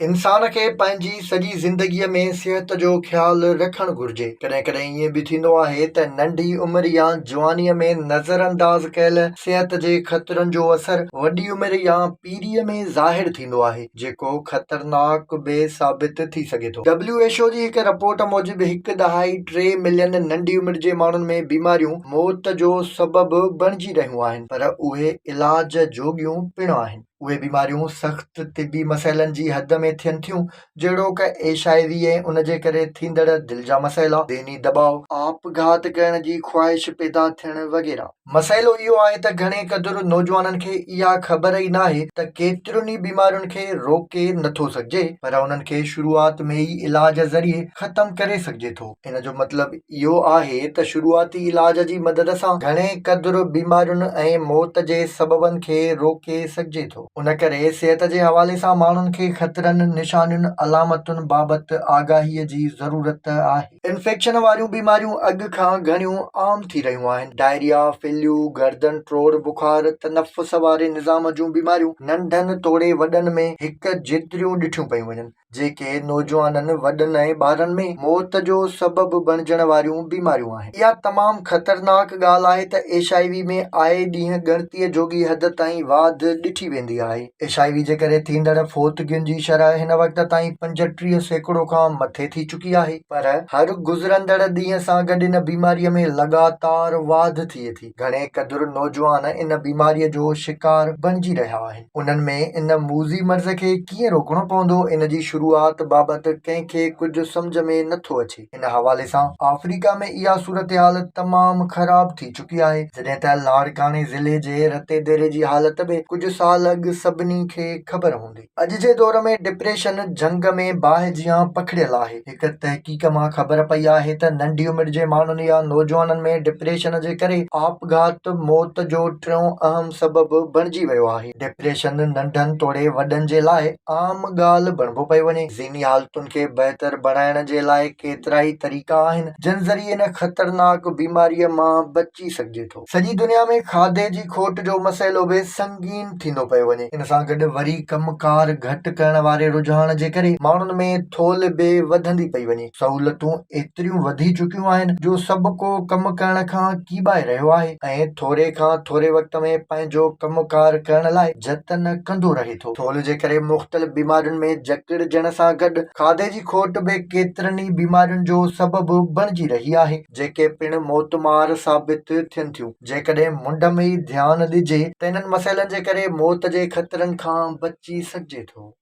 इंसान खे पंहिंजी सॼी ज़िंदगीअ में सिहत जो ख़्यालु रखणु घुरिजे। कॾहिं कॾहिं ईअं बि थींदो आहे त नंढी उमिरि या जवानीअ में नज़रअंदाज़ कयल सिहत जे ख़तरनि जो असर वॾी उमिरि या पीढ़ीअ में ज़ाहिर थींदो आहे, जेको ख़तरनाक बि साबित थी सघे थो। WHO जी हिकु रिपोर्ट मूजिबि 1.3 मिलियन नंढी उमिरि जे माण्हुनि में बीमारियूं मौत जो सबबु बणिजी रहियूं आहिनि, पर उहे इलाज जोॻियूं पिणु आहिनि। उहे बीमारियूं सख़्त तिबी मसइलनि जी हद में थियनि थियूं, जहिड़ोकि HIV ऐं उन जे करे थींदड़ दिलि जा मसइला, ज़हनी दबाव, आपघात करण जी ख़्वाहिश पैदा थियण वग़ैरह। मसइलो इहो आहे त घणे क़दुरु नौजवाननि खे इहा ख़बर ई नाहे त केतिरियुनि ई बीमारियुनि खे रोके नथो सघिजे, पर उन्हनि खे शुरूआत में ई इलाज ज़रिए ख़तमु करे सघिजे थो। इन जो मतिलबु इहो आहे त शुरूआती इलाज जी मदद सां घणे क़दुरु बीमारियुनि ऐं मौत जे सबबनि खे रोके सघिजे थो। उन करे सिहत जे हवाले सां माण्हुनि खे ख़तरनि, निशानियुनि, अलामतुनि बाबति आगाहीअ जी ज़रूरत आहे। इन्फेक्शन वारियूं बीमारियूं अॻु खां घणियूं आम थी रहियूं आहिनि। डायरिया, फ्लू, गर्दन ट्रोड़ बुखार, तनफ़ुस वारे निज़ाम जूं बीमारियूं नंढनि तोड़े वॾनि में हिकु जेतिरियूं ॾिठियूं पियूं वञनि, जेके नौजवाननि, वॾनि ऐं ॿारनि में मौत जो सबबु बणिजण वारियूं बीमारियूं आहिनि। इहा तमामु ख़तरनाक ॻाल्हि आहे त HIV में आए ॾींहुं ॻणतीअ जोगी हद ताईं वाध ॾिठी वेंदी आहे। HIV जे करे थींदड़ फौतगियुनि जी शरह हिन वक़्त ताईं 35% खां मथे थी चुकी आहे, पर हर गुज़रंदड़ ॾींहं सां गॾु इन बीमारीअ में लगातार वाध थिए थी। घणे क़दुरु नौजवान इन बीमारीअ जो शिकार बणिजी रहिया आहिनि। उन्हनि में इन मूज़ी मर्ज़ खे कीअं रोकणो पवंदो, इन जी शुरूआत बाबति कंहिंखे कुझु सम्झ में नथो अचे। इन हवाले सां अफ्रीका में इहा सूरत-हाल तमामु ख़राब थी चुकी आहे, जॾहिं त लाड़काने ज़िले जे रतेदेरे जी हालत बि कुझु साल अॻु सभिनी खे ख़बर हूंदी। अॼु जे दौर में डिप्रेशन जंग में बाहि जियां पखिड़ियल आहे। हिकु तहक़ीक़ मां ख़बर पई आहे त नंढी उमिरि जे माण्हुनि या नौजवाननि में डिप्रेशन जे करे आपघात मौत जो टियों अहम सबबु बणिजी वियो आहे। डिप्रेशन नंढनि तोड़े वॾनि जे लाइ आम ॻाल्हि बणिबो पियो वञे। ज़हनी हालतुनि खे बहितर बणाइण जे लाइ केतिरा ई तरीक़ा आहिनि, जिन ज़रिए इन ख़तरनाक बीमारीअ मां बची सघिजे थो। सॼी दुनिया में खाधे जी खोट जो मसइलो बि संगीन थींदो पियो वञे। इन सां गॾु वरी कमकार घटि करण वारे रुझान जे करे माण्हुनि में थोल बि वधंदी पई वञे। सहूलियतूं एतिरियूं वधी चुकियूं आहिनि जो सभु को कमु करण खां कीॿाए रहियो आहे ऐं थोरे खां थोरे वक़्त में पंहिंजो कमुकार करण लाइ जतन कंदो रहे थो। थोल जे करे मुख़्तलिफ़ बीमारियुनि में जकड़जण सां गॾु खाधे जी खोट बि केतिरनि ई बीमारियुनि जो सबबु बणिजी रही आहे, जेके पिणु मौतमार साबित थियनि थियूं। जेकॾहिं मुंड में ई ध्यानु ॾिजे त इन्हनि मसइलनि जे करे मौत जे ख़तरनि खां बची सघिजे थो।